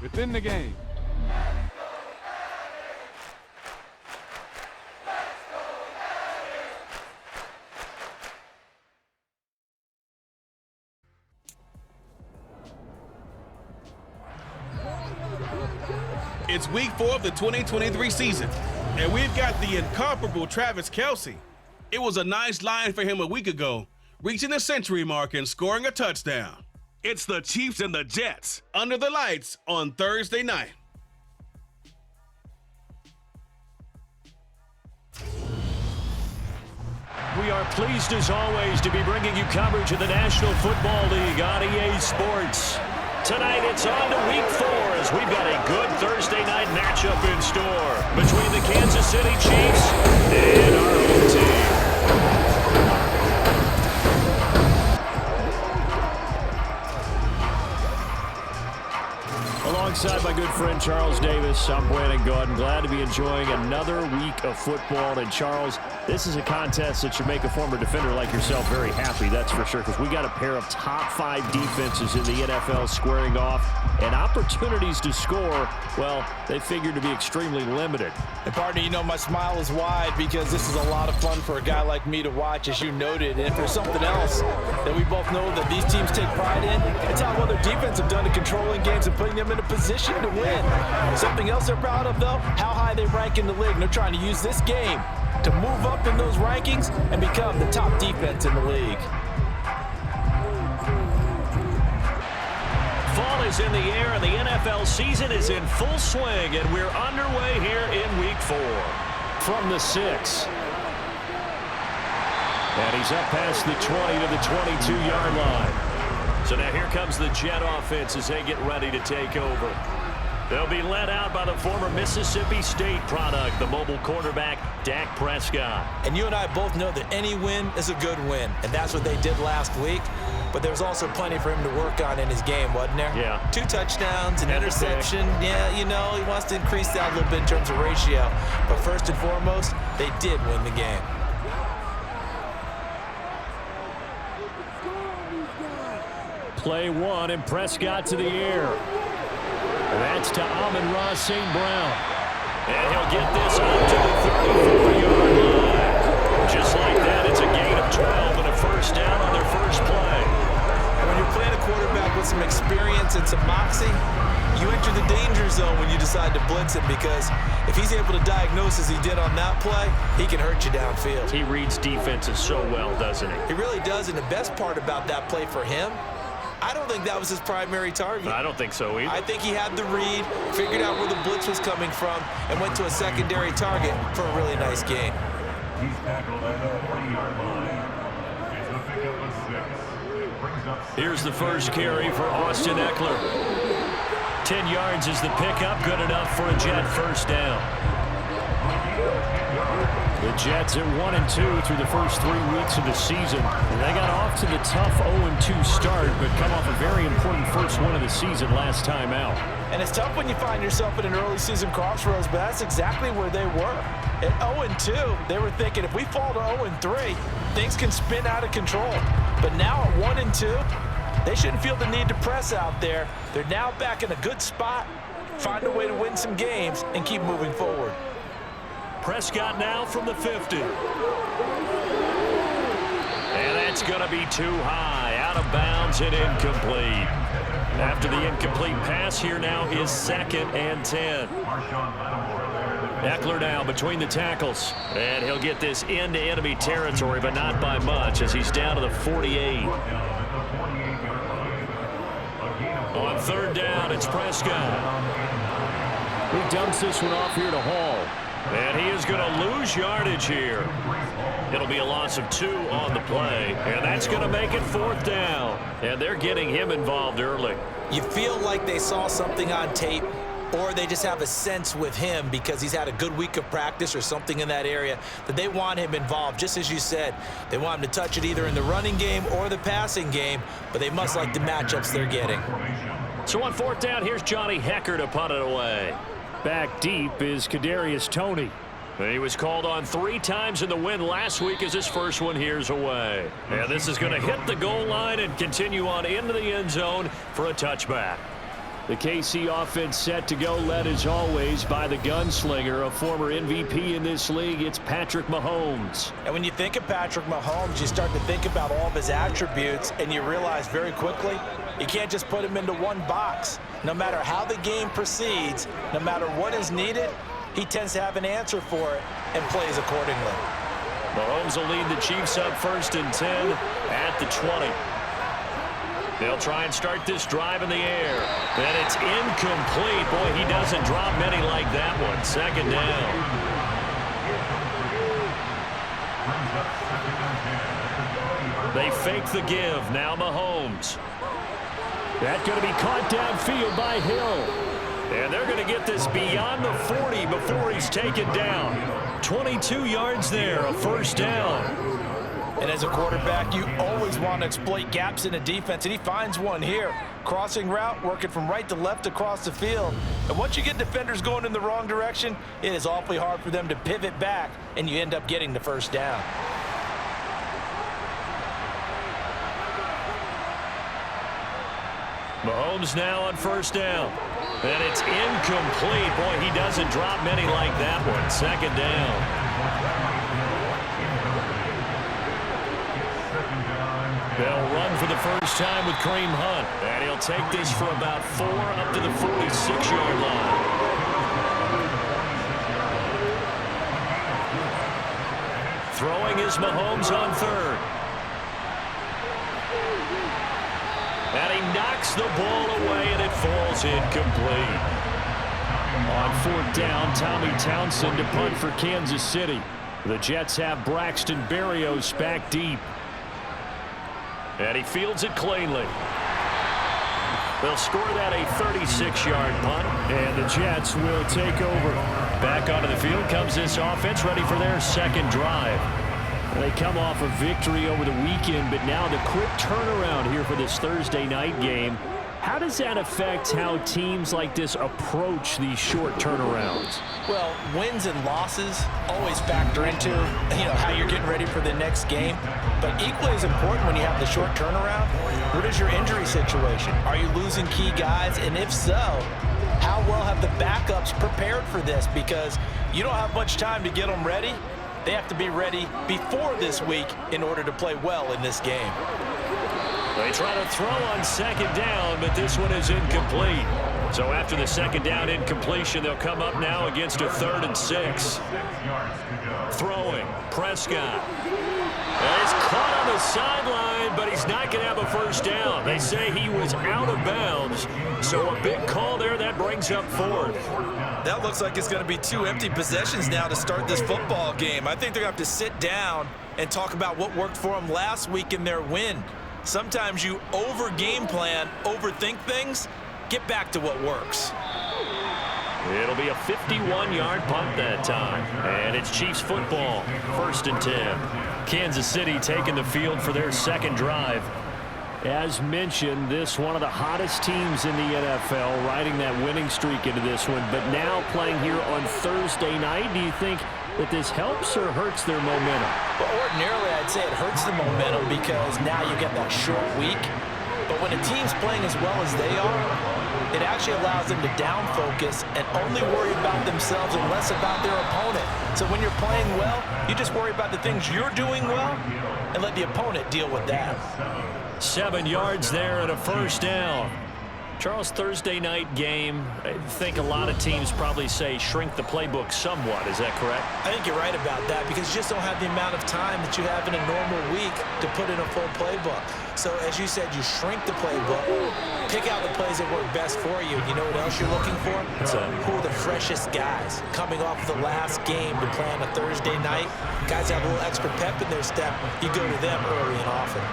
within the game. It's week 4 of the 2023 season, and we've got the incomparable Travis Kelce. It was a nice line for him a week ago, reaching the century mark and scoring a touchdown. It's the Chiefs and the Jets under the lights on Thursday night. We are pleased as always to be bringing you coverage of the National Football League on EA Sports. Tonight it's on to week 4 as we've got a good Thursday night matchup in store between the Kansas City Chiefs and our home team. Alongside my good friend Charles Davis, I'm Brandon Gordon. Glad to be enjoying another week of football. And Charles, this is a contest that should make a former defender like yourself very happy, that's for sure, because we got a pair of top 5 defenses in the NFL squaring off, and opportunities to score, well, they figure to be extremely limited. And partner, you know my smile is wide because this is a lot of fun for a guy like me to watch, as you noted. And if there's something else that we both know that these teams take pride in, it's how well their defense have done to controlling games and putting them in a position to win. Something else they're proud of, though, how high they rank in the league. And they're trying to use this game to move up in those rankings and become the top defense in the league. Fall is in the air and the NFL season is in full swing, and we're underway here in week 4. From the 6. And he's up past the 20 to the 22-yard line. So now here comes the Jet offense as they get ready to take over. They'll be led out by the former Mississippi State product, the mobile quarterback, Dak Prescott. And you and I both know that any win is a good win, and that's what they did last week. But there was also plenty for him to work on in his game, wasn't there? Yeah. 2 touchdowns, an interception. Yeah, you know, he wants to increase that a little bit in terms of ratio. But first and foremost, they did win the game. Play 1, and Prescott to the air. That's to Amon-Ra St. Brown. And he'll get this up to the 34-yard line. Just like that, it's a gain of 12 and a first down on their first play. And when you're playing a quarterback with some experience and some moxie, you enter the danger zone when you decide to blitz him, because if he's able to diagnose as he did on that play, he can hurt you downfield. He reads defenses so well, doesn't he? He really does, and the best part about that play for him, I don't think that was his primary target. I don't think so either. I think he had the read, figured out where the blitz was coming from, and went to a secondary target for a really nice gain. He's tackled at the 40-yard line. It's the pickup of 6. Brings up 6. Here's the first carry for Austin Eckler. 10 yards is the pickup, good enough for a Jet first down. The Jets at 1-2 through the first 3 weeks of the season. And they got off to the tough 0-2 start, but come off a very important first win of the season last time out. And it's tough when you find yourself at an early season crossroads, but that's exactly where they were. At 0-2, they were thinking if we fall to 0-3, things can spin out of control. But now at 1-2, they shouldn't feel the need to press out there. They're now back in a good spot, find a way to win some games, and keep moving forward. Prescott now from the 50. And that's going to be too high. Out of bounds and incomplete. After the incomplete pass, here now is 2nd and 10. Eckler now between the tackles. And he'll get this into enemy territory, but not by much, as he's down to the 48. On 3rd down, it's Prescott. He dumps this one off here to Hall. And he is going to lose yardage here. It'll be a loss of 2 on the play. And that's going to make it 4th down. And they're getting him involved early. You feel like they saw something on tape, or they just have a sense with him because he's had a good week of practice or something in that area that they want him involved. Just as you said, they want him to touch it either in the running game or the passing game, but they must like the matchups they're getting. So on 4th down, here's Johnny Hecker to punt it away. Back deep is Kadarius Toney. He was called on 3 times in the win last week as his first one here's away. And this is going to hit the goal line and continue on into the end zone for a touchback. The KC offense set to go, led as always by the gunslinger, a former MVP in this league. It's Patrick Mahomes. And when you think of Patrick Mahomes, you start to think about all of his attributes, and you realize very quickly you can't just put him into one box. No matter how the game proceeds, no matter what is needed, he tends to have an answer for it and plays accordingly. Mahomes will lead the Chiefs up 1st and 10 at the 20. They'll try and start this drive in the air. And it's incomplete. Boy, he doesn't drop many like that one. 2nd down. They fake the give. Now Mahomes. That's going to be caught downfield by Hill. And they're going to get this beyond the 40 before he's taken down. 22 yards there, a 1st down. And as a quarterback, you always want to exploit gaps in a defense, and he finds one here. Crossing route, working from right to left across the field. And once you get defenders going in the wrong direction, it is awfully hard for them to pivot back, and you end up getting the 1st down. Mahomes now on 1st down. And it's incomplete. Boy, he doesn't drop many like that one. 2nd down. They'll run for the first time with Kareem Hunt. And he'll take this for about 4 up to the 46-yard line. Throwing is Mahomes on 3rd. And he knocks the ball away, and it falls incomplete. On 4th down, Tommy Townsend to punt for Kansas City. The Jets have Braxton Berrios back deep. And he fields it cleanly. They'll score that a 36-yard punt. And the Jets will take over. Back onto the field comes this offense, ready for their 2nd drive. They come off a victory over the weekend, but now the quick turnaround here for this Thursday night game. How does that affect how teams like this approach these short turnarounds? Well, wins and losses always factor into, how you're getting ready for the next game. But equally as important when you have the short turnaround, what is your injury situation? Are you losing key guys? And if so, how well have the backups prepared for this? Because you don't have much time to get them ready. They have to be ready before this week in order to play well in this game. They try to throw on 2nd down, but this one is incomplete. So after the 2nd down incompletion, they'll come up now against a 3rd and 6. Throwing, Prescott. And he's caught on the sideline, but he's not going to have a 1st down. They say he was out of bounds. So a big call there, that brings up 4th. That looks like it's going to be 2 empty possessions now to start this football game. I think they're going to have to sit down and talk about what worked for them last week in their win. Sometimes you over-game plan, overthink things. Get back to what works. It'll be a 51-yard punt that time. And it's Chiefs football, 1st and 10. Kansas City taking the field for their 2nd drive. As mentioned, this one of the hottest teams in the NFL, riding that winning streak into this one, but now playing here on Thursday night. Do you think that this helps or hurts their momentum? Well, ordinarily, I'd say it hurts the momentum because now you get that short week. But when a team's playing as well as they are, it actually allows them to down focus and only worry about themselves and less about their opponent. So when you're playing well, you just worry about the things you're doing well and let the opponent deal with that. 7 yards there and a 1st down. Charles, Thursday night game, I think a lot of teams probably say shrink the playbook somewhat. Is that correct? I think you're right about that because you just don't have the amount of time that you have in a normal week to put in a full playbook. So as you said, you shrink the playbook, pick out the plays that work best for you. You know what else you're looking for? Who are the freshest guys coming off of the last game to play on a Thursday night? Guys have a little extra pep in their step. You go to them early and often.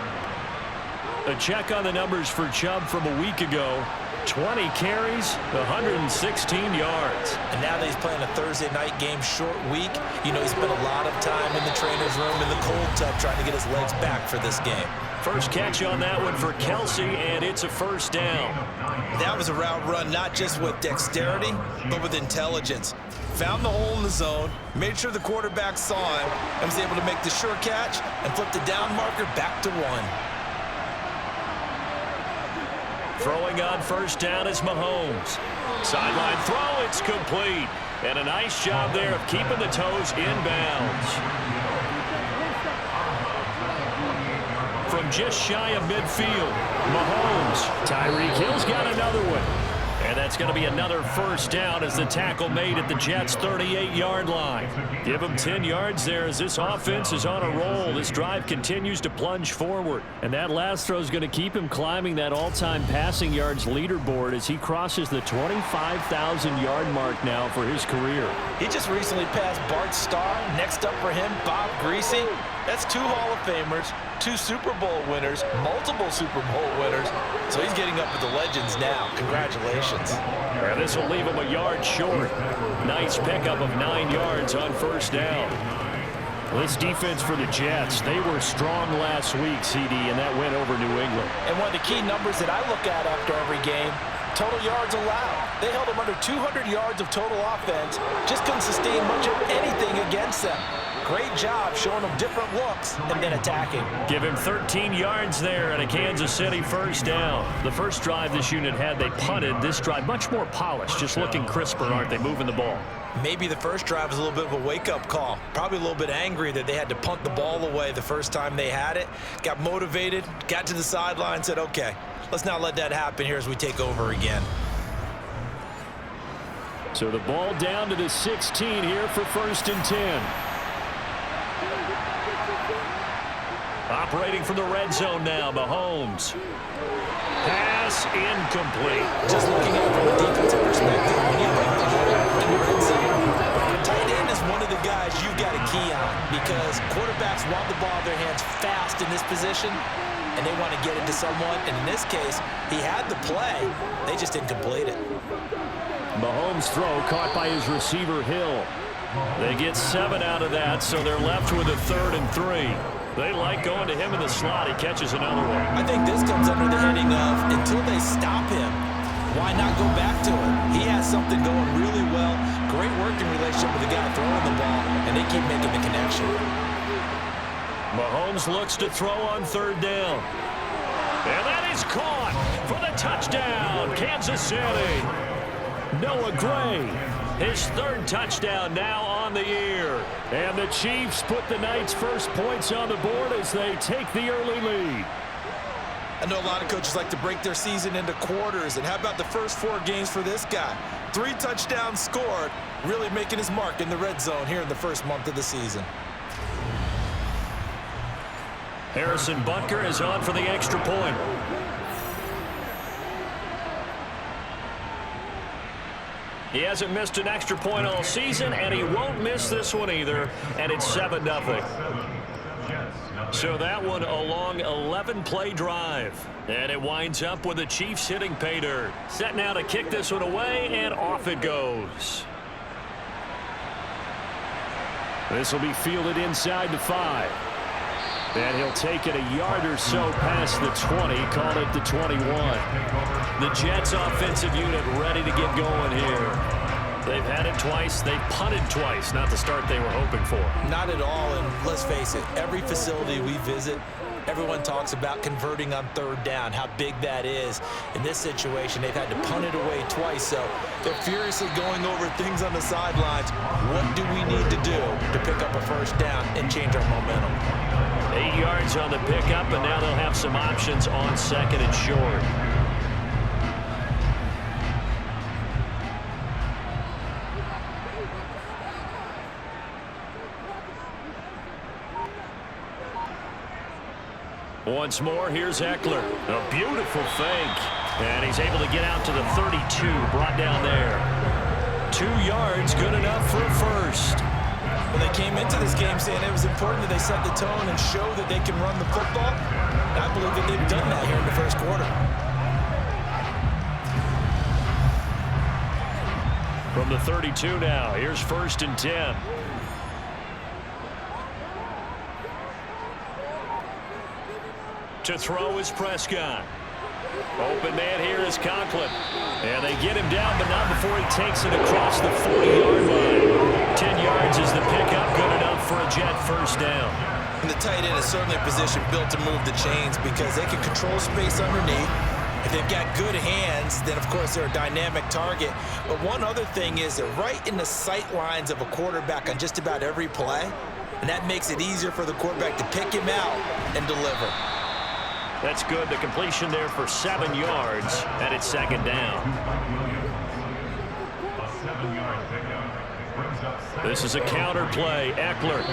A check on the numbers for Chubb from a week ago. 20 carries, 116 yards. And now that he's playing a Thursday night game, short week, you know he spent a lot of time in the trainer's room in the cold tub trying to get his legs back for this game. First catch on that one for Kelsey, and it's a 1st down. That was a route run not just with dexterity, but with intelligence. Found the hole in the zone, made sure the quarterback saw him, and was able to make the sure catch and flip the down marker back to 1. Throwing on first down is Mahomes. Sideline throw, it's complete. And a nice job there of keeping the toes in bounds. From just shy of midfield, Mahomes. Tyreek Hill's got another one. And that's going to be another first down as the tackle made at the Jets' 38-yard line. Give them 10 yards there as this offense is on a roll. This drive continues to plunge forward. And that last throw is going to keep him climbing that all-time passing yards leaderboard as he crosses the 25,000-yard mark now for his career. He just recently passed Bart Starr. Next up for him, Bob Greasy. That's 2 Hall of Famers, 2 Super Bowl winners, multiple Super Bowl winners. So he's getting up with the legends now. Congratulations. And this will leave him a yard short. Nice pickup of 9 yards on first down. This defense for the Jets, they were strong last week, CD, and that went over New England. And one of the key numbers that I look at after every game, total yards allowed. They held them under 200 yards of total offense. Just couldn't sustain much of anything against them. Great job showing them different looks and then attacking. Give him 13 yards there and a Kansas City first down. The first drive this unit had, they punted. This drive, much more polished, just looking crisper, aren't they, moving the ball? Maybe the first drive was a little bit of a wake-up call. Probably a little bit angry that they had to punt the ball away the first time they had it. Got motivated, got to the sideline, said, okay, let's not let that happen here as we take over again. So the ball down to the 16 here for 1st and 10. Operating from the red zone now, Mahomes. Pass incomplete. Just looking at it from a defensive perspective, when you break the ball in the red zone, the tight end is one of the guys you've got to key on because quarterbacks want the ball in their hands fast in this position, and they want to get it to someone. And in this case, he had the play. They just didn't complete it. Mahomes' throw caught by his receiver, Hill. They get 7 out of that, so they're left with a 3rd and 3. They like going to him in the slot. He catches another one. I think this comes under the heading of until they stop him, why not go back to him? He has something going really well. Great working relationship with the guy throwing the ball, and they keep making the connection. Mahomes looks to throw on 3rd down. And that is caught for the touchdown, Kansas City. Noah Gray, his 3rd touchdown now on the year. And the Chiefs put the night's first points on the board as they take the early lead. I know a lot of coaches like to break their season into quarters, and how about the first 4 games for this guy? 3 touchdowns scored, really making his mark in the red zone here in the first month of the season. Harrison Butker is on for the extra point. He hasn't missed an extra point all season, and he won't miss this one either, and it's 7-0. So that one a long 11-play drive, and it winds up with the Chiefs hitting pay dirt. Set now to kick this one away, and off it goes. This will be fielded inside the 5. And he'll take it a yard or so past the 20, call it the 21. The Jets offensive unit ready to get going here. They've had it twice. They've punted twice. Not the start they were hoping for. Not at all, and let's face it, every facility we visit, everyone talks about converting on 3rd down, how big that is. In this situation, they've had to punt it away twice, so they're furiously going over things on the sidelines. What do we need to do to pick up a first down and change our momentum? 8 yards on the pickup, and now they'll have some options on 2nd and short. Once more, here's Eckler. A beautiful fake. And he's able to get out to the 32, brought down there. 2 yards, good enough for a first. Well, they came into this game saying it was important that they set the tone and show that they can run the football. And I believe that they've done that here in the first quarter. From the 32 now, here's 1st and 10. To throw is Prescott. Open man here is Conklin. And they get him down, but not before he takes it across the 40-yard line. 10 yards is the pickup, good enough for a Jet first down. And the tight end is certainly a position built to move the chains because they can control space underneath. If they've got good hands, then, of course, they're a dynamic target. But one other thing is they're right in the sight lines of a quarterback on just about every play, and that makes it easier for the quarterback to pick him out and deliver. That's good. The completion there for 7 yards, and it's second down. A 7-yard pickup. Brings up second. This is a counter play. Eckler.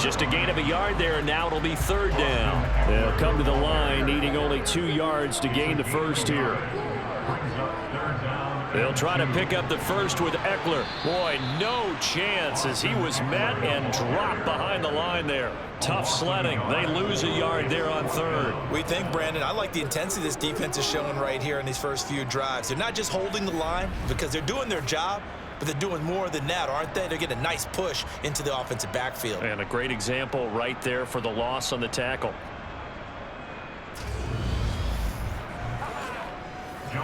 Just a gain of a yard there, and now it'll be third down. They'll come to the line, needing only 2 yards to gain the first here. Brings up third down. They'll try to pick up the first with Eckler. Boy, no chance as he was met and dropped behind the line there. Tough sledding. They lose a yard there on third. We think, Brandon, I like the intensity this defense is showing right here in these first few drives. They're not just holding the line because they're doing their job, but they're doing more than that, aren't they? They're getting a nice push into the offensive backfield. And a great example right there for the loss on the tackle.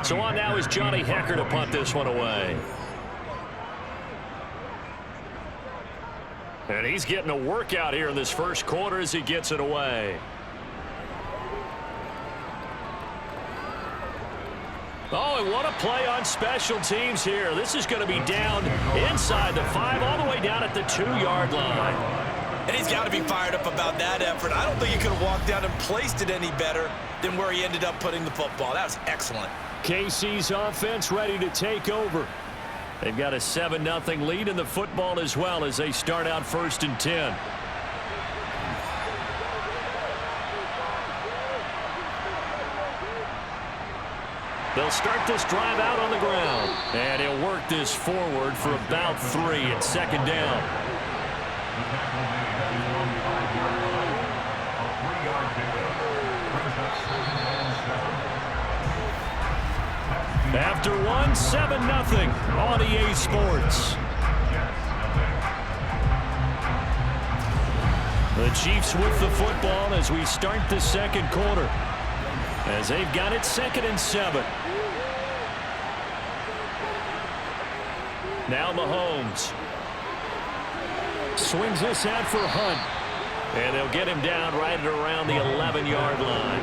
So on now is Johnny Hecker to punt this one away. And he's getting a workout here in this first quarter as he gets it away. Oh, and what a play on special teams here. This is going to be down inside the 5, all the way down at the 2-yard line. And he's got to be fired up about that effort. I don't think he could have walked down and placed it any better than where he ended up putting the football. That was excellent. KC's offense ready to take over. They've got a 7-0 lead in the football as well as they start out 1st and 10. They'll start this drive out on the ground. And he'll work this forward for about 3 at second down. After one, 7-0 on EA Sports. The Chiefs with the football as we start the second quarter. As they've got it 2nd and 7. Now Mahomes. Swings this out for Hunt. And they'll get him down right at around the 11-yard line.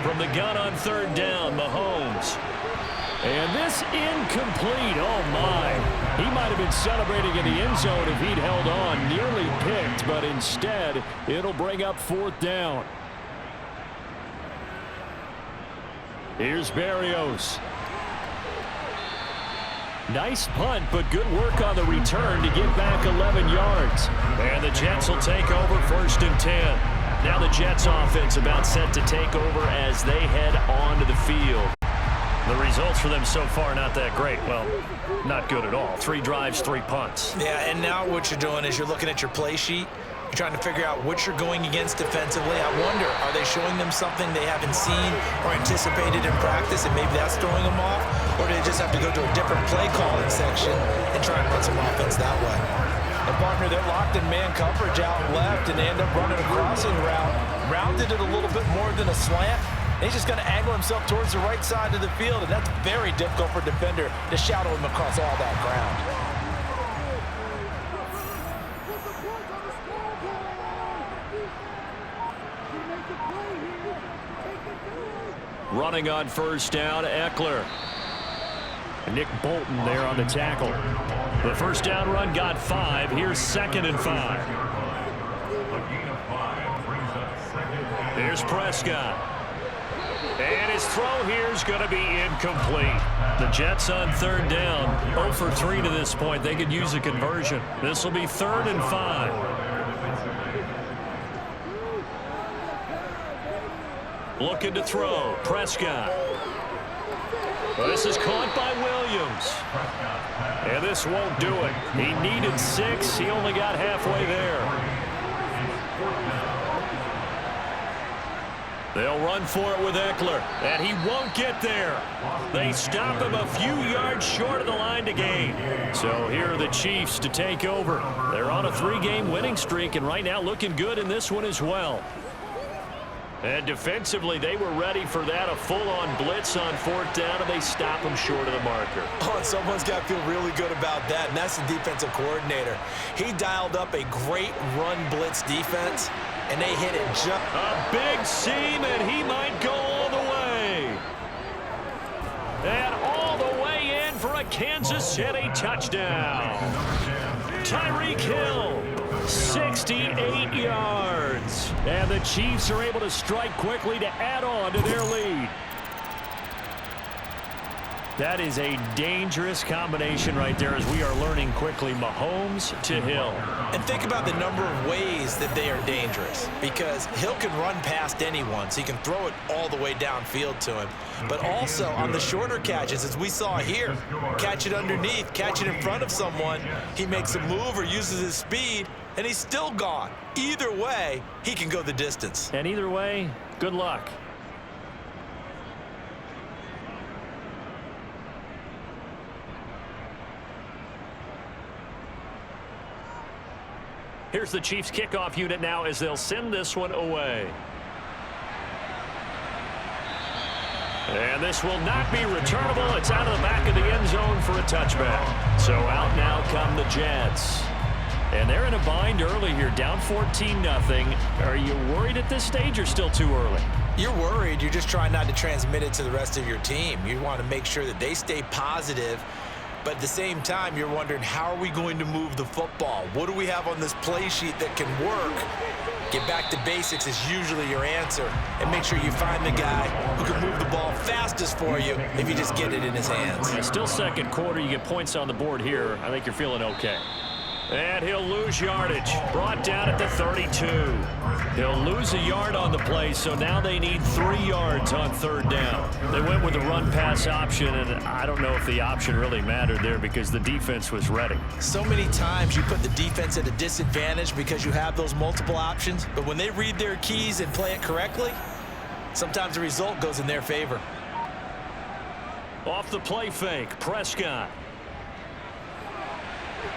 From the gun on 3rd down, Mahomes. And this incomplete. Oh, my. He might have been celebrating in the end zone if he'd held on. Nearly picked, but instead, it'll bring up 4th down. Here's Berrios. Nice punt, but good work on the return to get back 11 yards. And the Jets will take over 1st and 10. Now the Jets offense about set to take over as they head onto the field. The results for them so far not that great. Well, not good at all. 3 drives, 3 punts. Yeah, and now what you're doing is you're looking at your play sheet. You're trying to figure out what you're going against defensively. I wonder, are they showing them something they haven't seen or anticipated in practice, and maybe that's throwing them off? Or do they just have to go to a different play calling section and try and run some offense that way? And partner, they're locked in man coverage out left, and they end up running a crossing route. Rounded it a little bit more than a slant. And he's just going to angle himself towards the right side of the field, and that's very difficult for a defender to shadow him across all that ground. Running on 1st down, Eckler. Nick Bolton there on the tackle. The 1st down run got 5. Here's 2nd and 5. Here's Prescott. And his throw here is going to be incomplete. The Jets on 3rd down. 0 for 3 to this point. They could use a conversion. This will be 3rd and 5. Looking to throw. Prescott. Well, this is caught by Williams. And this won't do it. He needed 6. He only got halfway there. They'll run for it with Eckler. And he won't get there. They stop him a few yards short of the line to gain. So here are the Chiefs to take over. They're on a 3-game winning streak and right now looking good in this one as well. And defensively, they were ready for that, a full-on blitz on 4th down, and they stop him short of the marker. Oh, and someone's got to feel really good about that, and that's the defensive coordinator. He dialed up a great run blitz defense, and they hit it just... A big seam, and he might go all the way. And all the way in for a Kansas City touchdown. Tyreek Hill, 68 yards. And the Chiefs are able to strike quickly to add on to their lead. That is a dangerous combination right there, as we are learning quickly. Mahomes to Hill. And think about the number of ways that they are dangerous, because Hill can run past anyone, so he can throw it all the way downfield to him. But also on the shorter catches, as we saw here, catch it underneath, catch it in front of someone, he makes a move or uses his speed, and he's still gone. Either way, he can go the distance. And either way, good luck. Here's the Chiefs kickoff unit now as they'll send this one away. And this will not be returnable. It's out of the back of the end zone for a touchback. So out now come the Jets. And they're in a bind early here, down 14-0. Are you worried at this stage or still too early? You're worried. You're just trying not to transmit it to the rest of your team. You want to make sure that they stay positive. But at the same time, you're wondering, how are we going to move the football? What do we have on this play sheet that can work? Get back to basics is usually your answer. And make sure you find the guy who can move the ball fastest for you if you just get it in his hands. Yeah, still second quarter. You get points on the board here. I think you're feeling okay. And he'll lose yardage. Brought down at the 32. He'll lose a yard on the play, so now they need 3 yards on 3rd down. They went with the run-pass option, and I don't know if the option really mattered there because the defense was ready. So many times you put the defense at a disadvantage because you have those multiple options, but when they read their keys and play it correctly, sometimes the result goes in their favor. Off the play fake, Prescott.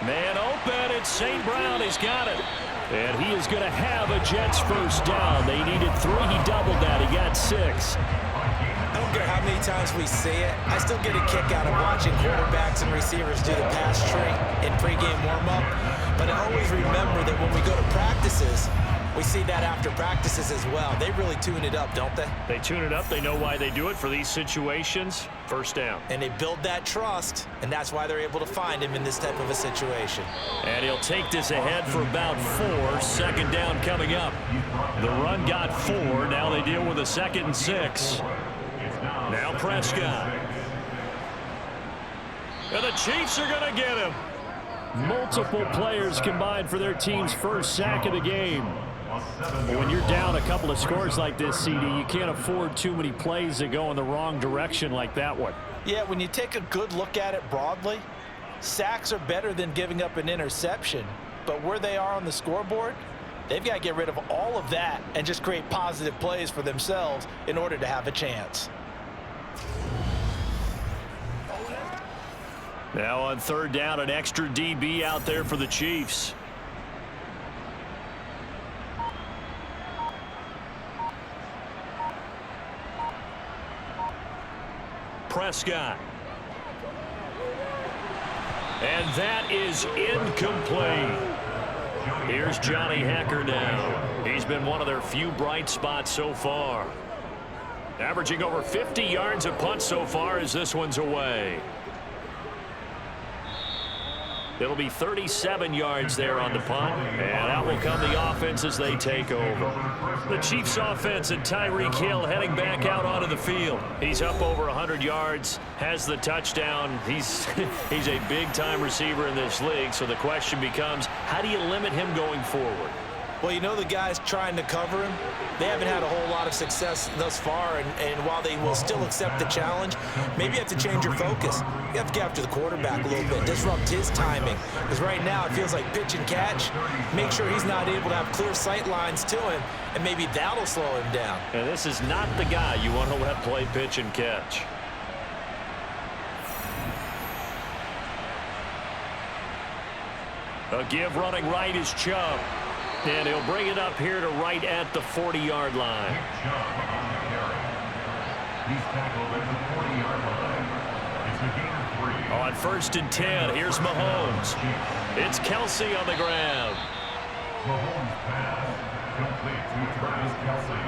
Man open, it's St. Brown. He's got it. And he is going to have a Jets first down. They needed 3. He doubled that. He got 6. I don't care how many times we say it. I still get a kick out of watching quarterbacks and receivers do the pass trick in pregame warm-up. But I always remember that when we go to practices, we see that after practices as well. They really tune it up, don't they? They tune it up. They know why they do it for these situations. First down. And they build that trust, and that's why they're able to find him in this type of a situation. And he'll take this ahead for about 4. 2nd down coming up. The run got 4. Now they deal with a 2nd and 6. Now Prescott. And the Chiefs are going to get him. Multiple players combined for their team's first sack of the game. When you're down a couple of scores like this, CD, you can't afford too many plays that go in the wrong direction like that one. Yeah, when you take a good look at it broadly, sacks are better than giving up an interception. But where they are on the scoreboard, they've got to get rid of all of that and just create positive plays for themselves in order to have a chance. Now on 3rd down, an extra DB out there for the Chiefs. Prescott. And that is incomplete. Here's Johnny Hecker now. He's been one of their few bright spots so far. Averaging over 50 yards a punt so far as this one's away. It'll be 37 yards there on the punt, and out will come the offense as they take over. The Chiefs offense and Tyreek Hill heading back out onto the field. He's up over 100 yards, has the touchdown. He's a big-time receiver in this league, so the question becomes, how do you limit him going forward? Well, you know the guys trying to cover him, they haven't had a whole lot of success thus far, and while they will still accept the challenge, maybe you have to change your focus. You have to get after the quarterback a little bit, disrupt his timing, because right now it feels like pitch and catch. Make sure he's not able to have clear sight lines to him, and maybe that'll slow him down. And this is not the guy you want to let play pitch and catch. A give running right is Chubb. And he'll bring it up here to right at the 40-yard line. He's tackled at the 40-yard line. It's a gain of 3. On 1st and 10, here's Mahomes. It's Kelsey on the ground. Mahomes pass complete to Travis Kelsey.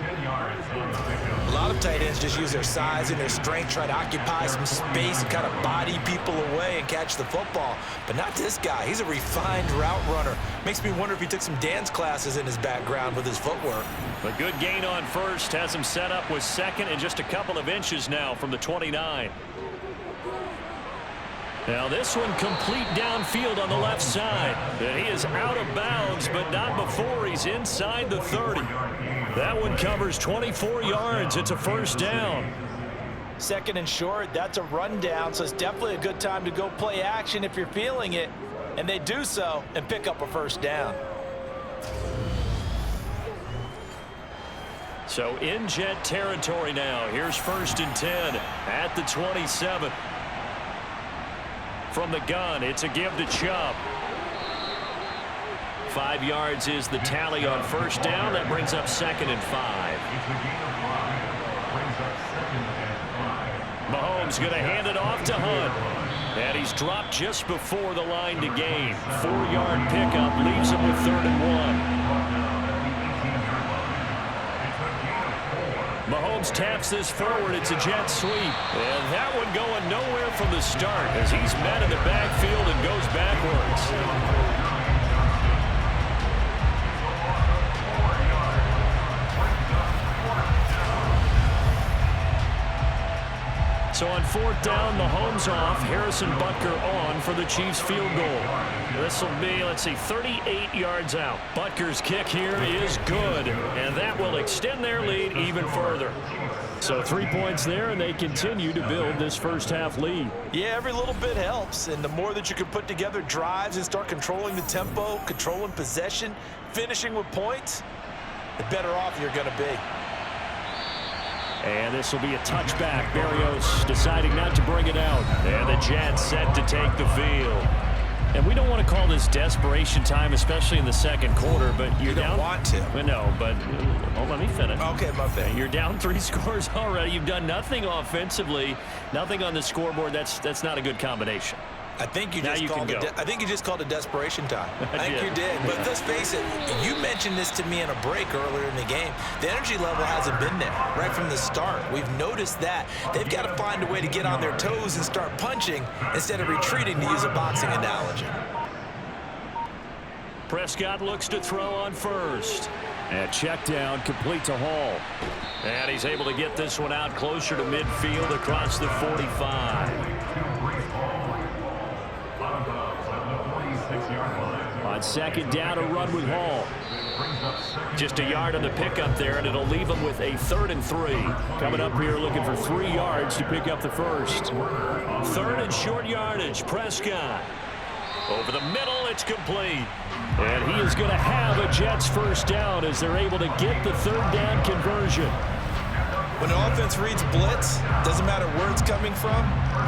10 yards on the pickup. A lot of tight ends just use their size and their strength, try to occupy some space and kind of body people away and catch the football. But not this guy. He's a refined route runner. Makes me wonder if he took some dance classes in his background with his footwork. A good gain on 1st has him set up with 2nd and just a couple of inches now from the 29. Now this one complete downfield on the left side. And he is out of bounds, but not before he's inside the 30. That one covers 24 yards. It's a 1st down. 2nd and short, that's a rundown, so it's definitely a good time to go play action if you're feeling it. And they do so and pick up a 1st down. So in Jet territory now. Here's 1st and 10 at the 27. From the gun, it's a give to Chubb. 5 yards is the tally on 1st down. That brings up 2nd and 5. It's a gain of 5. Brings up 2nd and 5. Mahomes going to hand it off to Hunt. And he's dropped just before the line to gain. 4-yard pickup leaves him with 3rd and 1. Mahomes taps this forward. It's a jet sweep. And that one going nowhere from the start as he's met in the backfield and goes backwards. So on 4th down, Mahomes off, Harrison Butker on for the Chiefs field goal. This will be, let's see, 38 yards out. Butker's kick here is good, and that will extend their lead even further. So 3 points there, and they continue to build this first half lead. Yeah, every little bit helps, and the more that you can put together drives and start controlling the tempo, controlling possession, finishing with points, the better off you're going to be. And this will be a touchback. Berrios deciding not to bring it out. And the Jets set to take the field. And we don't want to call this desperation time, especially in the 2nd quarter, but you're down. You don't want to. No, but let me finish. Okay, my bad. You're down 3 scores already. You've done nothing offensively, nothing on the scoreboard. That's not a good combination. I think you just called it desperation time. I think you did. But let's face it, you mentioned this to me in a break earlier in the game. The energy level hasn't been there right from the start. We've noticed that. They've got to find a way to get on their toes and start punching instead of retreating, to use a boxing analogy. Prescott looks to throw on 1st. And check down, complete to Hall. And he's able to get this one out closer to midfield across the 45. On 2nd down, a run with Hall. Just a yard on the pickup there, and it'll leave him with a 3rd and 3. Coming up here looking for 3 yards to pick up the 1st. 3rd and short yardage, Prescott. Over the middle, it's complete. And he is going to have a Jets 1st down as they're able to get the 3rd down conversion. When an offense reads blitz, doesn't matter where it's coming from,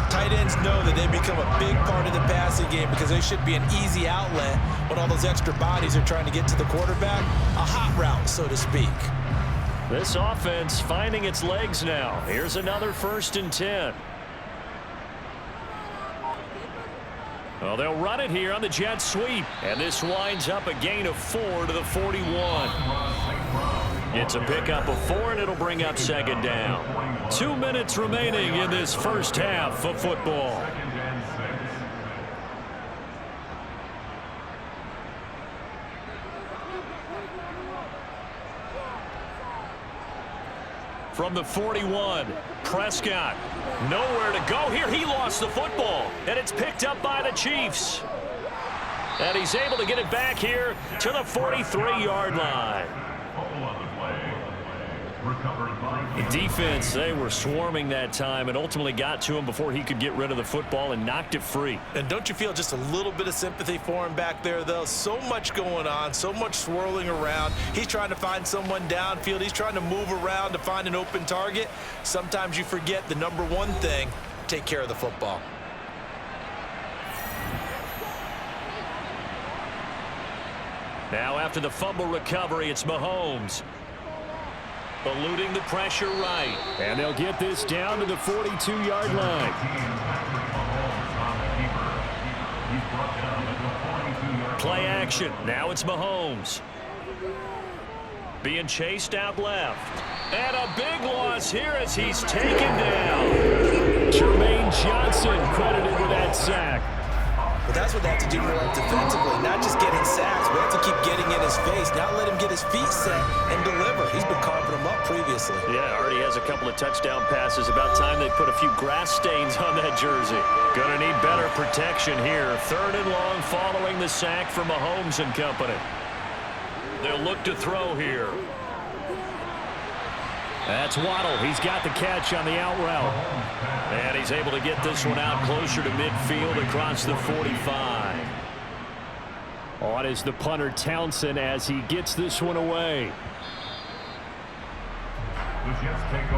tight ends know that they become a big part of the passing game because they should be an easy outlet when all those extra bodies are trying to get to the quarterback. A hot route, so to speak. This offense finding its legs now. Here's another 1st and 10. Well, they'll run it here on the jet sweep. And this winds up a gain of 4 to the 41. It's a pickup of 4, and it'll bring up 2nd down. 2 minutes remaining in this first half of football. From the 41, Prescott. Nowhere to go here. He lost the football, and it's picked up by the Chiefs. And he's able to get it back here to the 43-yard line. The defense, they were swarming that time and ultimately got to him before he could get rid of the football and knocked it free. And don't you feel just a little bit of sympathy for him back there, though? So much going on, so much swirling around. He's trying to find someone downfield. He's trying to move around to find an open target. Sometimes you forget the number one thing, take care of the football. Now after the fumble recovery, it's Mahomes. Eluding the pressure right. And they'll get this down to the 42-yard line. Play action. Now it's Mahomes. Being chased out left. And a big loss here as he's taken down. Jermaine Johnson credited with that sack. But that's what they have to do more defensively, not just getting sacks. We have to keep getting in his face, not let him get his feet set and deliver. He's been carving them up previously. Yeah, already has a couple of touchdown passes. About time they put a few grass stains on that jersey. Gonna need better protection here. 3rd and long following the sack for Mahomes and company. They'll look to throw here. That's Waddle. He's got the catch on the out route. And he's able to get this one out closer to midfield across the 45. On is the punter Townsend as he gets this one away.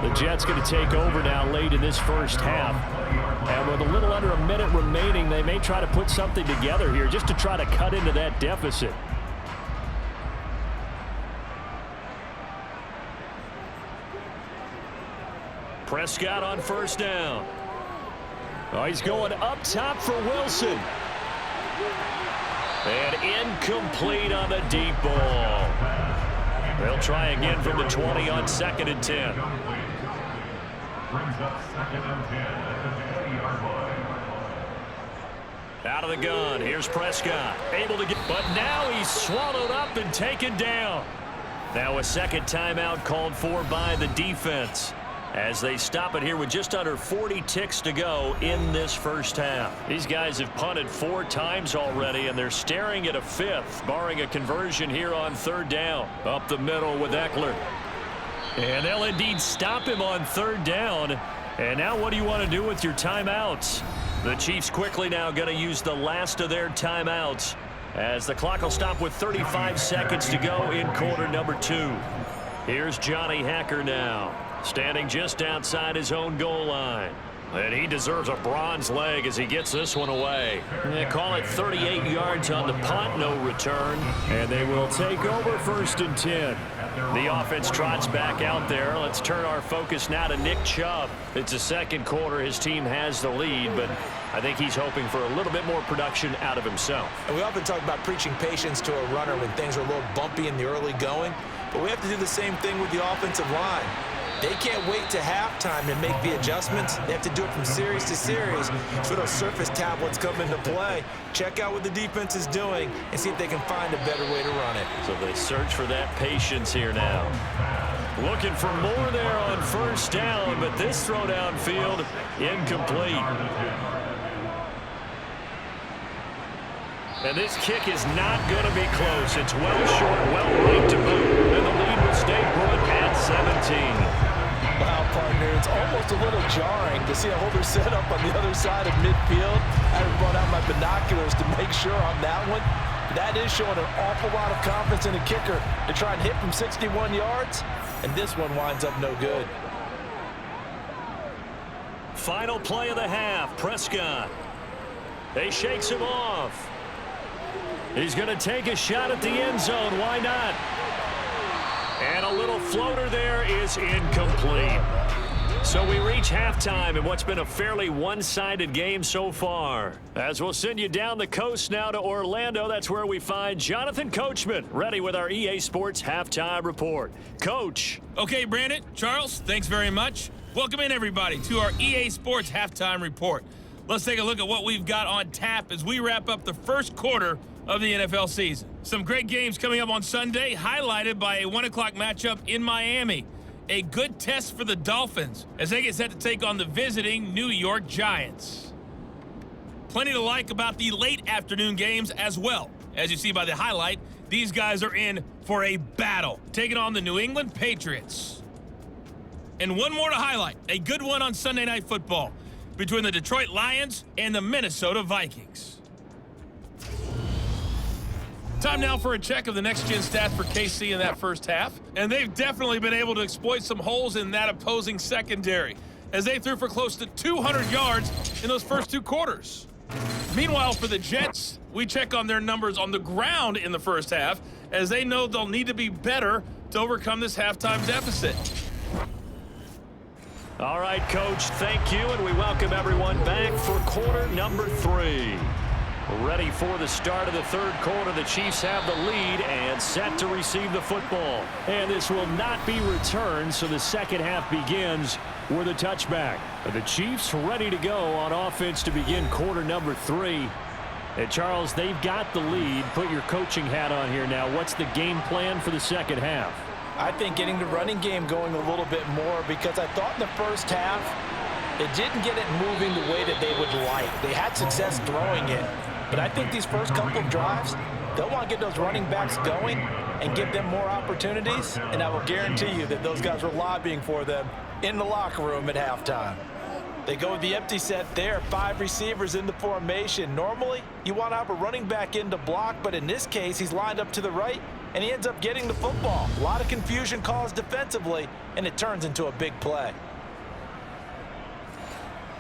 The Jets going to take over now late in this first half. And with a little under a minute remaining, they may try to put something together here just to try to cut into that deficit. Prescott on 1st down. Oh, he's going up top for Wilson. And incomplete on the deep ball. They'll try again from the 20 on 2nd and 10. Brings up 2nd and 10 at the 20-yard line. Out of the gun. Here's Prescott. Able to get, but now he's swallowed up and taken down. Now a second timeout called for by the defense, as they stop it here with just under 40 ticks to go in this first half. These guys have punted 4 times already, and they're staring at a 5th, barring a conversion here on 3rd down. Up the middle with Eckler. And they'll indeed stop him on 3rd down. And now what do you want to do with your timeouts? The Chiefs quickly now going to use the last of their timeouts, as the clock will stop with 35 seconds to go in quarter number 2. Here's Johnny Hacker now, standing just outside his own goal line. And he deserves a bronze leg as he gets this one away. They call it 38 yards on the punt, no return. And they will take over 1st and 10. The offense trots back out there. Let's turn our focus now to Nick Chubb. It's the 2nd quarter. His team has the lead, but I think he's hoping for a little bit more production out of himself. And we often talk about preaching patience to a runner when things are a little bumpy in the early going, but we have to do the same thing with the offensive line. They can't wait to halftime to make the adjustments. They have to do it from series to series. So those surface tablets come into play. Check out what the defense is doing and see if they can find a better way to run it. So they search for that patience here now. Looking for more there on 1st down, but this throw downfield incomplete. And this kick is not going to be close. It's well short, well right to boot. And the lead will stay put at 17. Wow, partner, it's almost a little jarring to see a holder set up on the other side of midfield. I haven't brought out my binoculars to make sure on that one. That is showing an awful lot of confidence in a kicker to try and hit from 61 yards. And this one winds up no good. Final play of the half, Prescott. He shakes him off. He's going to take a shot at the end zone. Why not? And a little floater there is incomplete. So we reach halftime in what's been a fairly one-sided game so far. As we'll send you down the coast now to Orlando, that's where we find Jonathan Coachman, ready with our EA Sports Halftime Report. Coach. Okay, Brandon, Charles, thanks very much. Welcome in, everybody, to our EA Sports Halftime Report. Let's take a look at what we've got on tap as we wrap up the first quarter of the NFL season. Some great games coming up on Sunday, highlighted by a 1 o'clock matchup in Miami. A good test for the Dolphins as they get set to take on the visiting New York Giants. Plenty to like about the late afternoon games as well. As you see by the highlight, these guys are in for a battle, taking on the New England Patriots. And one more to highlight, a good one on Sunday Night Football between the Detroit Lions and the Minnesota Vikings. Time now for a check of the next-gen stats for KC in that first half. And they've definitely been able to exploit some holes in that opposing secondary, as they threw for close to 200 yards in those first 2 quarters. Meanwhile, for the Jets, we check on their numbers on the ground in the first half, as they know they'll need to be better to overcome this halftime deficit. All right, Coach, thank you, and we welcome everyone back for quarter number 3. Ready for the start of the third quarter. The Chiefs have the lead and set to receive the football. And this will not be returned, so the second half begins with a touchback. The Chiefs ready to go on offense to begin quarter number 3. And Charles, they've got the lead. Put your coaching hat on here now. What's the game plan for the second half? I think getting the running game going a little bit more, because I thought in the first half it didn't get it moving the way that they would like. They had success throwing it. But I think these first couple of drives, they'll want to get those running backs going and give them more opportunities, and I will guarantee you that those guys were lobbying for them in the locker room at halftime. They go with the empty set there, 5 receivers in the formation. Normally, you want to have a running back in to block, but in this case, he's lined up to the right, and he ends up getting the football. A lot of confusion caused defensively, and it turns into a big play.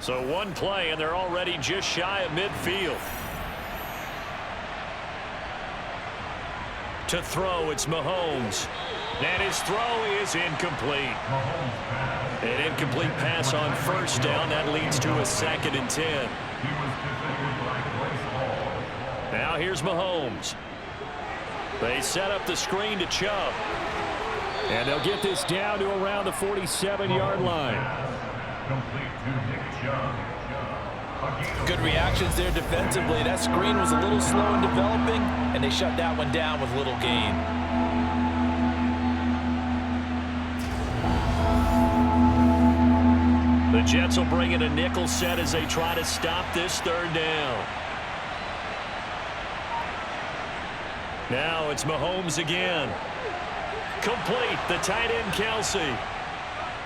So one play, and they're already just shy of midfield. To throw, it's Mahomes. And his throw is incomplete. An incomplete pass on first down. That leads to a 2nd and 10. Now here's Mahomes. They set up the screen to Chubb. And they'll get this down to around the 47-yard line. Good reactions there defensively. That screen was a little slow in developing, and they shut that one down with little gain. The Jets will bring in a nickel set as they try to stop this third down. Now it's Mahomes again. Complete, the tight end Kelsey.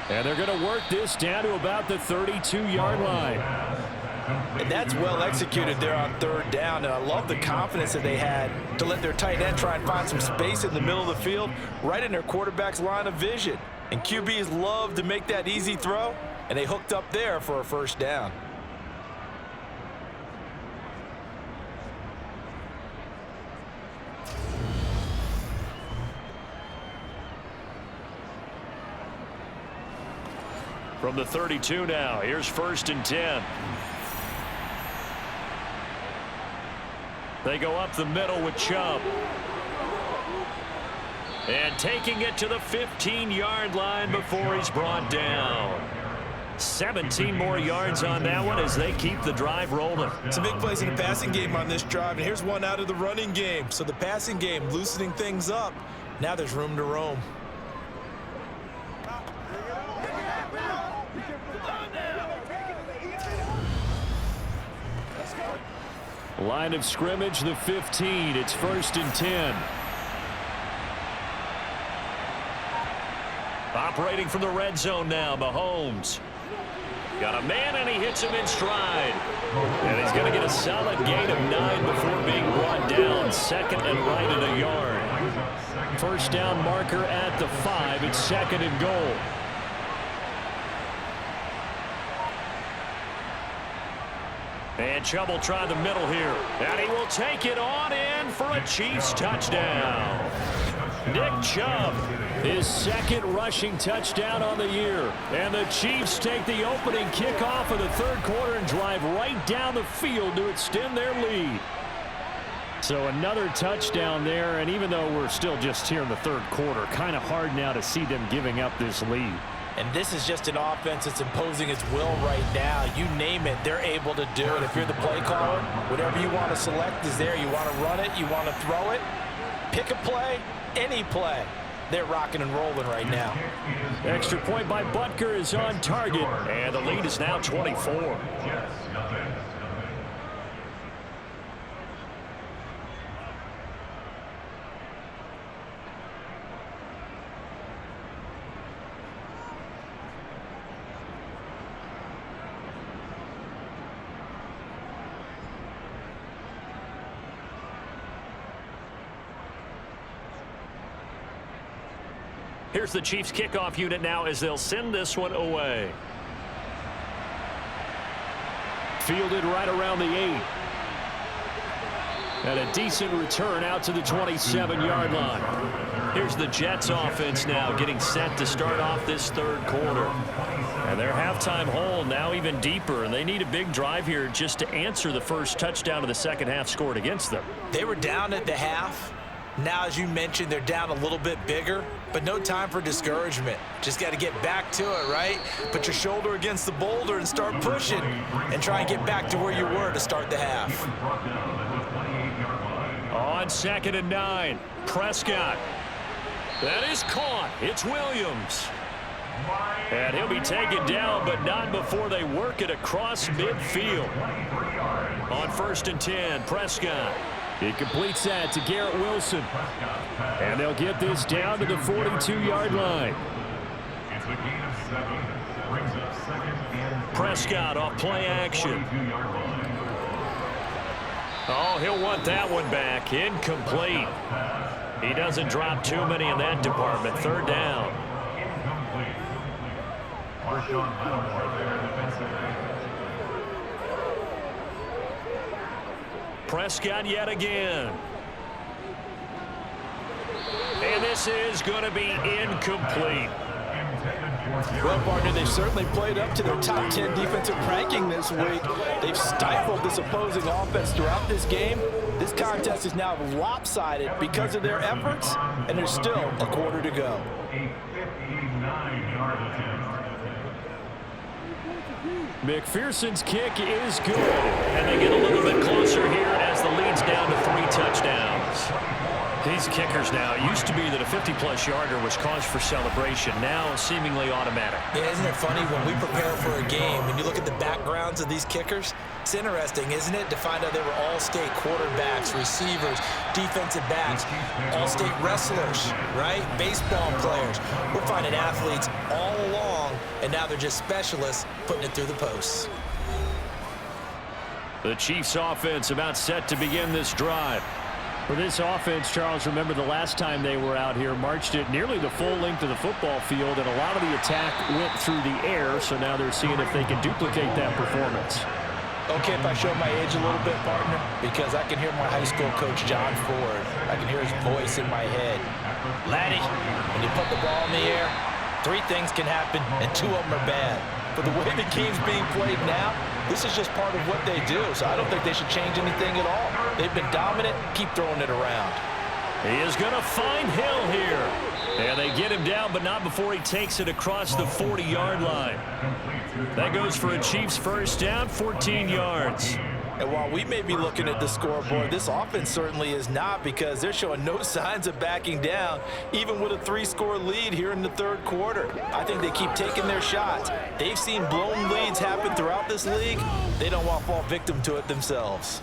And they're going to work this down to about the 32-yard line. And that's well executed there on third down, and I love the confidence that they had to let their tight end try and find some space in the middle of the field, right in their quarterback's line of vision. And QBs love to make that easy throw, and they hooked up there for a first down. From the 32 now, here's 1st and 10. They go up the middle with Chubb. And taking it to the 15-yard line before he's brought down. 17 more yards on that one as they keep the drive rolling. Some big plays in the passing game on this drive, and here's one out of the running game. So the passing game loosening things up. Now there's room to roam. Line of scrimmage, the 15. It's 1st and 10. Operating from the red zone now, Mahomes. Got a man, and he hits him in stride. And he's going to get a solid gain of 9 before being brought down. 2nd and right at a yard. First down marker at the 5. It's 2nd and goal. And Chubb will try the middle here. And he will take it on in for a Chiefs touchdown. Nick Chubb, his 2nd rushing touchdown on the year. And the Chiefs take the opening kickoff of the third quarter and drive right down the field to extend their lead. So another touchdown there, and even though we're still just here in the third quarter, kind of hard now to see them giving up this lead. And this is just an offense that's imposing its will right now. You name it, they're able to do it. If you're the play caller, whatever you want to select is there. You want to run it, you want to throw it, pick a play, any play. They're rocking and rolling right now. Extra point by Butker is on target, and the lead is now 24. Here's the Chiefs kickoff unit now as they'll send this one away. Fielded right around the 8. And a decent return out to the 27-yard line. Here's the Jets offense now getting set to start off this third quarter. And their halftime hole now even deeper, and they need a big drive here just to answer the first touchdown of the second half scored against them. They were down at the half. Now, as you mentioned, they're down a little bit bigger, but no time for discouragement. Just got to get back to it, right? Put your shoulder against the boulder and start pushing and try and get back to where you were to start the half. On 2nd and 9, Prescott. That is caught. It's Williams. And he'll be taken down, but not before they work it across midfield. On 1st and 10, Prescott. He completes that to Garrett Wilson. And they'll get this down to the 42-yard line. It's a gain of 7. Brings up 2nd and Prescott off play action. Oh, he'll want that one back. Incomplete. He doesn't drop too many in that department. 3rd down. Incomplete. Marshawn Lattimore there, defensive end. Prescott yet again. And this is going to be incomplete. Well, partner, they've certainly played up to their top 10 defensive ranking this week. They've stifled this opposing offense throughout this game. This contest is now lopsided because of their efforts, and there's still a quarter to go. A 59-yard attempt. McPherson's kick is good. And they get a little bit closer here as the lead's down to 3 touchdowns. These kickers now, it used to be that a 50-plus yarder was cause for celebration. Now seemingly automatic. Yeah, isn't it funny when we prepare for a game, when you look at the backgrounds of these kickers, it's interesting, isn't it, to find out they were all-state quarterbacks, receivers, defensive backs, all-state wrestlers, right? Baseball players. We're finding athletes all along, and now they're just specialists putting it through the posts. The Chiefs offense about set to begin this drive. For this offense, Charles, remember the last time they were out here, marched it nearly the full length of the football field, and a lot of the attack went through the air, so now they're seeing if they can duplicate that performance. Okay, if I show my age a little bit, partner, because I can hear my high school coach, John Ford. I can hear his voice in my head. Laddie, when you put the ball in the air, 3 things can happen, and 2 of them are bad. But the way the game's being played now, this is just part of what they do, so I don't think they should change anything at all. They've been dominant. Keep throwing it around. He is going to find Hill here. And they get him down, but not before he takes it across the 40-yard line. That goes for a Chiefs first down, 14 yards. And while we may be looking at the scoreboard, this offense certainly is not, because they're showing no signs of backing down, even with a 3-score lead here in the third quarter. I think they keep taking their shots. They've seen blown leads happen throughout this league. They don't want to fall victim to it themselves.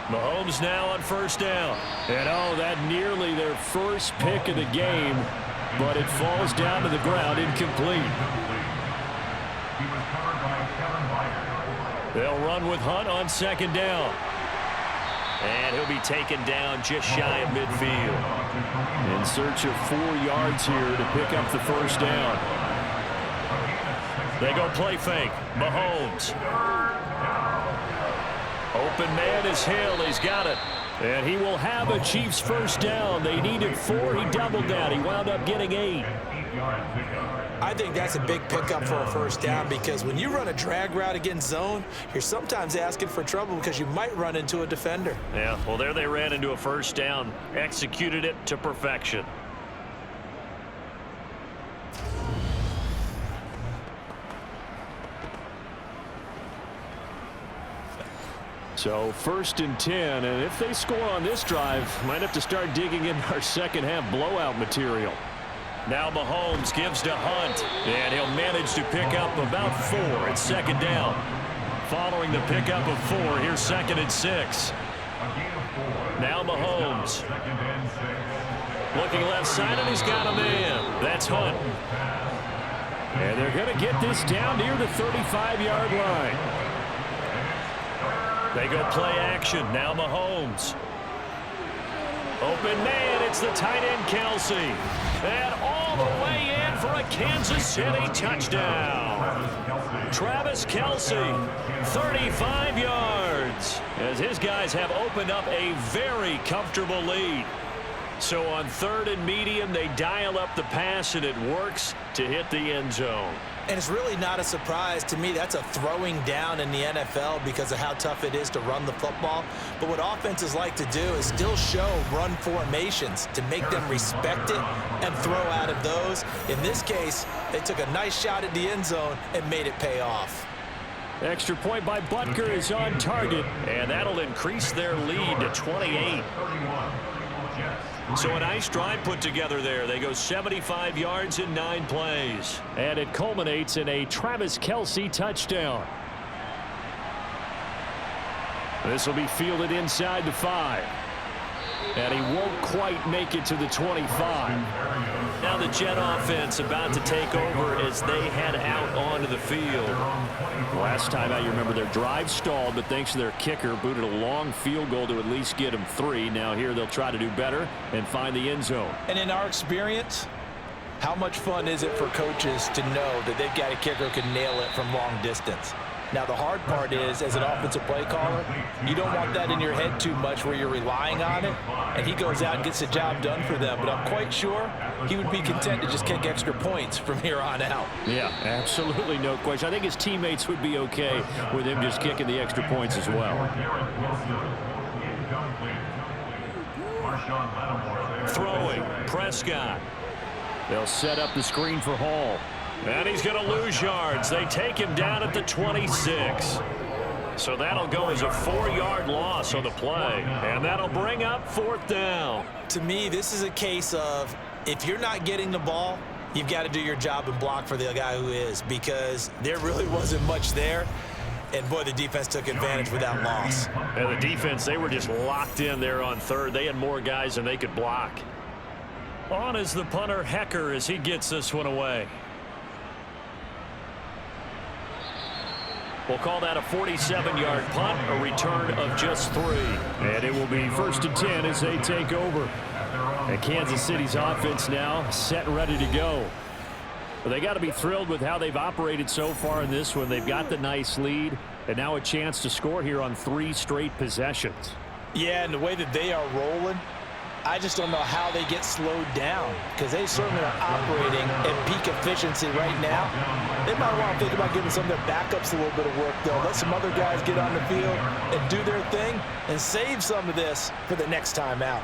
Mahomes now on first down. And oh, that nearly their first pick of the game, but it falls down to the ground incomplete. He was covered by Kevin Byard. They'll run with Hunt on 2nd down. And he'll be taken down just shy of midfield. In search of 4 yards here to pick up the first down. They go play fake. Mahomes. Open man is Hill. He's got it. And he will have a Chiefs first down. They needed 4. He doubled that. He wound up getting 8. I think that's a big pickup for a first down, because when you run a drag route against zone, you're sometimes asking for trouble because you might run into a defender. Yeah, well, there they ran into a first down. Executed it to perfection. So 1st and 10, and if they score on this drive, might have to start digging in our second half blowout material. Now Mahomes gives to Hunt, and he'll manage to pick up about 4 at 2nd down. Following the pickup of 4, here's 2nd and 6. Now Mahomes. Looking left side, and he's got a man. That's Hunt. And they're going to get this down near the 35-yard line. They go play action. Now Mahomes. Open man. It's the tight end, Kelsey. And all the way in for a Kansas City touchdown. Travis Kelce, 35 yards, as his guys have opened up a very comfortable lead. So on 3rd and medium, they dial up the pass, and it works to hit the end zone. And it's really not a surprise to me. That's a throwing down in the NFL because of how tough it is to run the football. But what offenses like to do is still show run formations to make them respect it and throw out of those. In this case, they took a nice shot at the end zone and made it pay off. Extra point by Butker is on target, and that'll increase their lead to 28. So a nice drive put together there. They go 75 yards in 9 plays. And it culminates in a Travis Kelce touchdown. This will be fielded inside the 5. And he won't quite make it to the 25. Now the Jet offense about to take over as they head out onto the field. Last time out, you remember their drive stalled, but thanks to their kicker, booted a long field goal to at least get them 3. Now here they'll try to do better and find the end zone. And in our experience, how much fun is it for coaches to know that they've got a kicker who can nail it from long distance? Now, the hard part is, as an offensive play caller, you don't want that in your head too much where you're relying on it, and he goes out and gets the job done for them. But I'm quite sure he would be content to just kick extra points from here on out. Yeah, absolutely no question. I think his teammates would be okay with him just kicking the extra points as well. Throwing, Prescott. They'll set up the screen for Hall. And he's going to lose yards. They take him down at the 26. So that'll go as a 4-yard loss on the play. And that'll bring up 4th down. To me, this is a case of if you're not getting the ball, you've got to do your job and block for the guy who is, because there really wasn't much there. And, boy, the defense took advantage with that loss. And the defense, they were just locked in there on 3rd. They had more guys than they could block. On is the punter, Hecker, as he gets this one away. We'll call that a 47-yard punt, a return of just 3. And it will be 1st and 10 as they take over. And Kansas City's offense now set and ready to go. But they got to be thrilled with how they've operated so far in this one. They've got the nice lead, and now a chance to score here on 3 straight possessions. Yeah, and the way that they are rolling, I just don't know how they get slowed down, because they certainly are operating at peak efficiency right now. They might want to think about giving some of their backups a little bit of work, though. Let some other guys get on the field and do their thing and save some of this for the next time out.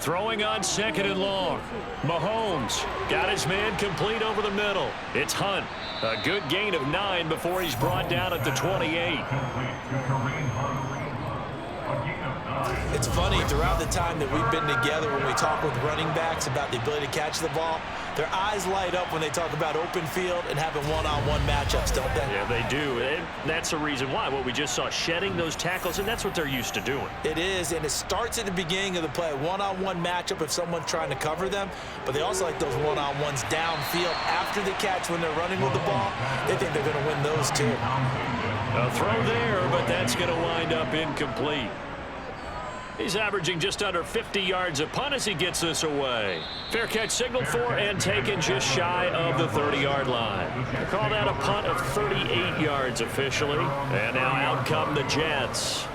Throwing on 2nd and long. Mahomes got his man complete over the middle. It's Hunt. A good gain of 9 before he's brought down at the 28. It's funny, throughout the time that we've been together, when we talk with running backs about the ability to catch the ball, their eyes light up when they talk about open field and having one-on-one matchups, don't they? Yeah, they do. And that's the reason why. What we just saw, shedding those tackles, and that's what they're used to doing. It is, and it starts at the beginning of the play. One-on-one matchup if someone's trying to cover them, but they also like those one-on-ones downfield after the catch when they're running with the ball. They think they're going to win those too. A throw there, but that's going to wind up incomplete. He's averaging just under 50 yards a punt as he gets this away. Fair catch signaled for and taken just shy of the 30-yard line. They call that a punt of 38 yards officially. And now out come the Jets.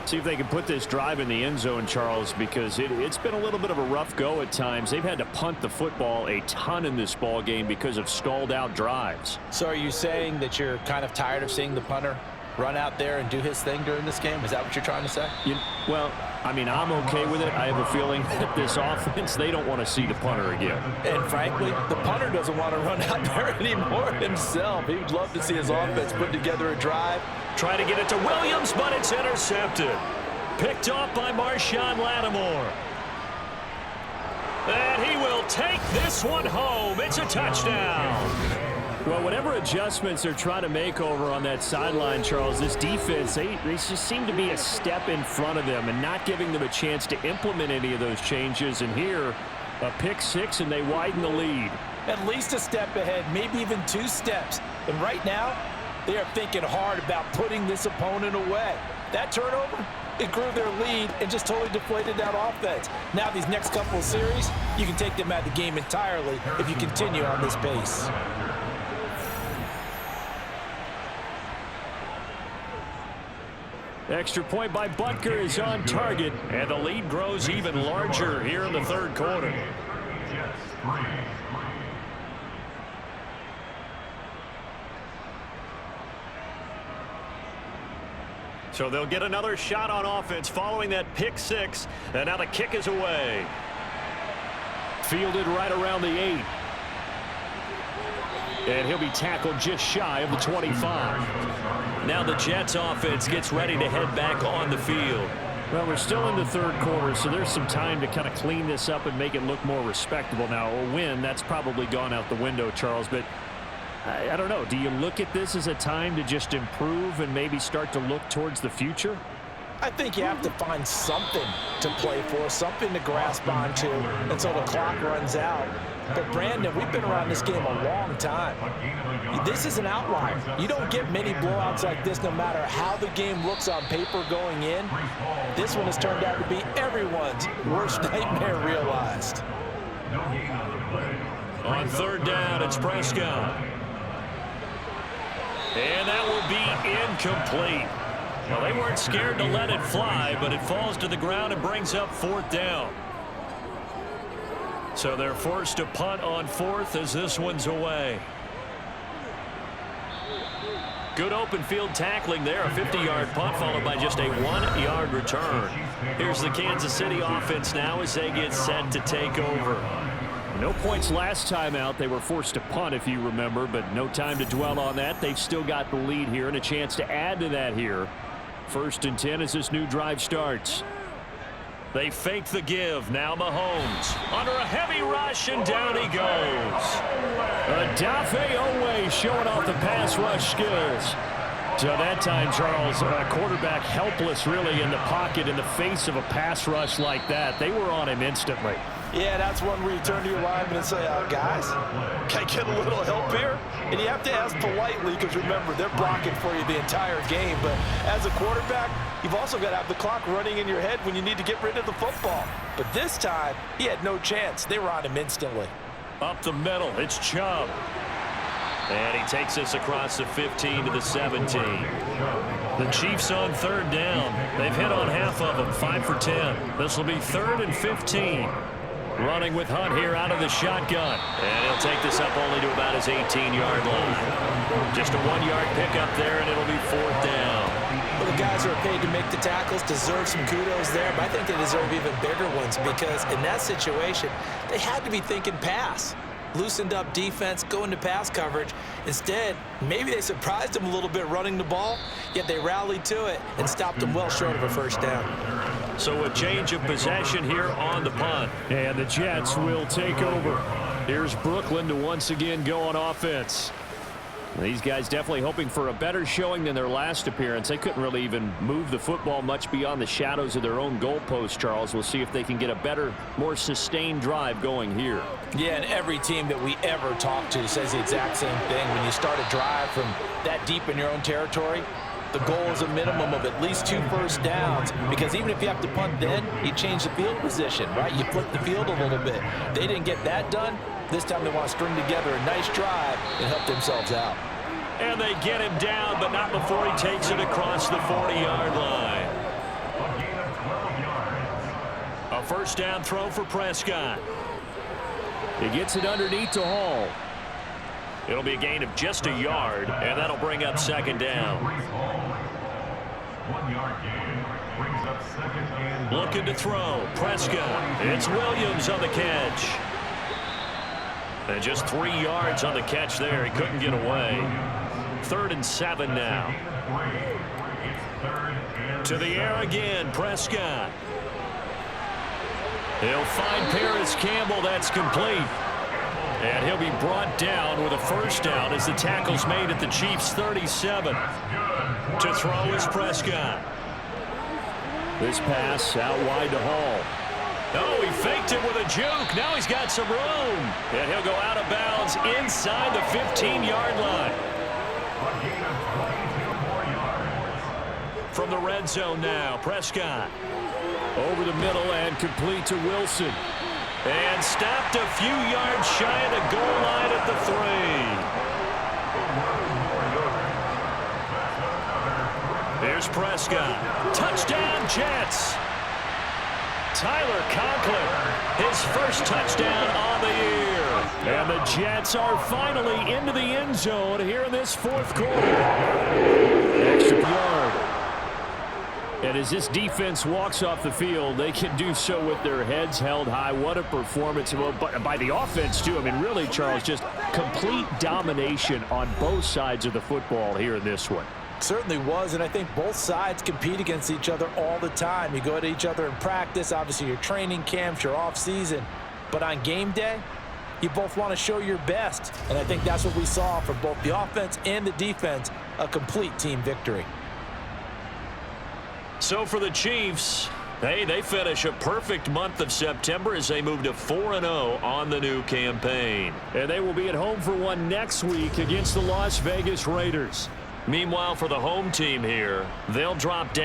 See if they can put this drive in the end zone, Charles, because it's been a little bit of a rough go at times. They've had to punt the football a ton in this ball game because of stalled out drives. So are you saying that you're kind of tired of seeing the punter run out there and do his thing during this game? Is that what you're trying to say? Well, I mean, I'm okay with it. I have a feeling that this offense, they don't want to see the punter again. And frankly, the punter doesn't want to run out there anymore himself. He would love to see his offense put together a drive. Try to get it to Williams, but it's intercepted. Picked off by Marshawn Lattimore. And he will take this one home. It's a touchdown. Well, whatever adjustments they're trying to make over on that sideline, Charles, this defense, they just seem to be a step in front of them and not giving them a chance to implement any of those changes. And here, a pick 6, and they widen the lead. At least a step ahead, maybe even 2 steps. And right now, They are thinking hard about putting this opponent away. That turnover, it grew their lead and just totally deflated that offense. Now these next couple of series, you can take them out of the game entirely if you continue on this pace. Extra point by Butker is on target, and the lead grows even larger here in the third quarter. So they'll get another shot on offense following that pick six, and now the kick is away. Fielded right around the 8. And he'll be tackled just shy of the 25. Now the Jets offense gets ready to head back on the field. Well, we're still in the third quarter, so there's some time to kind of clean this up and make it look more respectable. Now, a win, that's probably gone out the window, Charles, but I don't know. Do you look at this as a time to just improve and maybe start to look towards the future? I think you have to find something to play for, something to grasp onto until the clock runs out. But, Brandon, we've been around this game a long time. This is an outlier. You don't get many blowouts like this no matter how the game looks on paper going in. This one has turned out to be everyone's worst nightmare realized. On third down, it's Prescott. And that will be incomplete. Well, they weren't scared to let it fly, but it falls to the ground and brings up fourth down. So they're forced to punt on fourth as this one's away. Good open field tackling there. A 50-yard punt followed by just a 1-yard return. Here's the Kansas City offense now as they get set to take over. No points last time out. They were forced to punt, if you remember, but no time to dwell on that. They've still got the lead here and a chance to add to that here. 1st and 10 as this new drive starts. They fake the give. Now Mahomes under a heavy rush, and down he goes. Odafe Owe showing off the pass rush skills. So that time, Charles, a quarterback helpless really in the pocket in the face of a pass rush like that. They were on him instantly. Yeah, that's one where you turn to your lineman and say, guys, can I get a little help here? And you have to ask politely because, remember, they're blocking for you the entire game. But as a quarterback, you've also got to have the clock running in your head when you need to get rid of the football. But this time, he had no chance. They were on him instantly. Up the middle, it's Chubb. And he takes us across the 15 to the 17. The Chiefs on third down. They've hit on half of them, 5 for 10. This will be 3rd and 15. Running with Hunt here out of the shotgun. And he'll take this up only to about his 18-yard line. Just a 1-yard pickup there, and it'll be 4th down. Well, the guys who are paid to make the tackles deserve some kudos there, but I think they deserve even bigger ones because in that situation, they had to be thinking pass. Loosened up defense, going to pass coverage. Instead, maybe they surprised them a little bit running the ball, yet they rallied to it and stopped them well short of a first down. So a change of possession here on the punt. And the Jets will take over. Here's Brooklyn to once again go on offense. These guys definitely hoping for a better showing than their last appearance. They couldn't really even move the football much beyond the shadows of their own goalpost, Charles. We'll see if they can get a better, more sustained drive going here. Yeah, and every team that we ever talk to says the exact same thing. When you start a drive from that deep in your own territory, the goal is a minimum of at least 2 first downs because even if you have to punt then, you change the field position, right? You flip the field a little bit. They didn't get that done. This time they want to string together a nice drive and help themselves out. And they get him down, but not before he takes it across the 40-yard line. A first down throw for Prescott. He gets it underneath to Hall. It'll be a gain of just a yard, and that'll bring up 2nd down. 1-yard gain brings up 2nd and Looking to throw. Prescott. It's Williams on the catch. And just 3 yards on the catch there. He couldn't get away. 3rd and 7 now. To the air again, Prescott. He'll find Paris Campbell. That's complete. And he'll be brought down with a first down as the tackle's made at the Chiefs' 37. To throw is Prescott. This pass out wide to Hall. Oh, he faked it with a juke. Now he's got some room. And he'll go out of bounds inside the 15-yard line. A gain of 22 more yards. From the red zone now, Prescott. Over the middle and complete to Wilson. And stopped a few yards shy of the goal line at the 3. Here's Prescott. Touchdown, Jets. Tyler Conklin, his first touchdown on the year. And the Jets are finally into the end zone here in this fourth quarter. Extra yard. And as this defense walks off the field, they can do so with their heads held high. What a performance by the offense, too. I mean, really, Charles, just complete domination on both sides of the football here in this one. Certainly was, and I think both sides compete against each other all the time. You go to each other in practice, obviously your training camps, your off-season. But on game day, you both want to show your best. And I think that's what we saw from both the offense and the defense, a complete team victory. So for the Chiefs, hey, they finish a perfect month of September as they move to 4-0 on the new campaign. And they will be at home for one next week against the Las Vegas Raiders. Meanwhile, for the home team here, they'll drop down.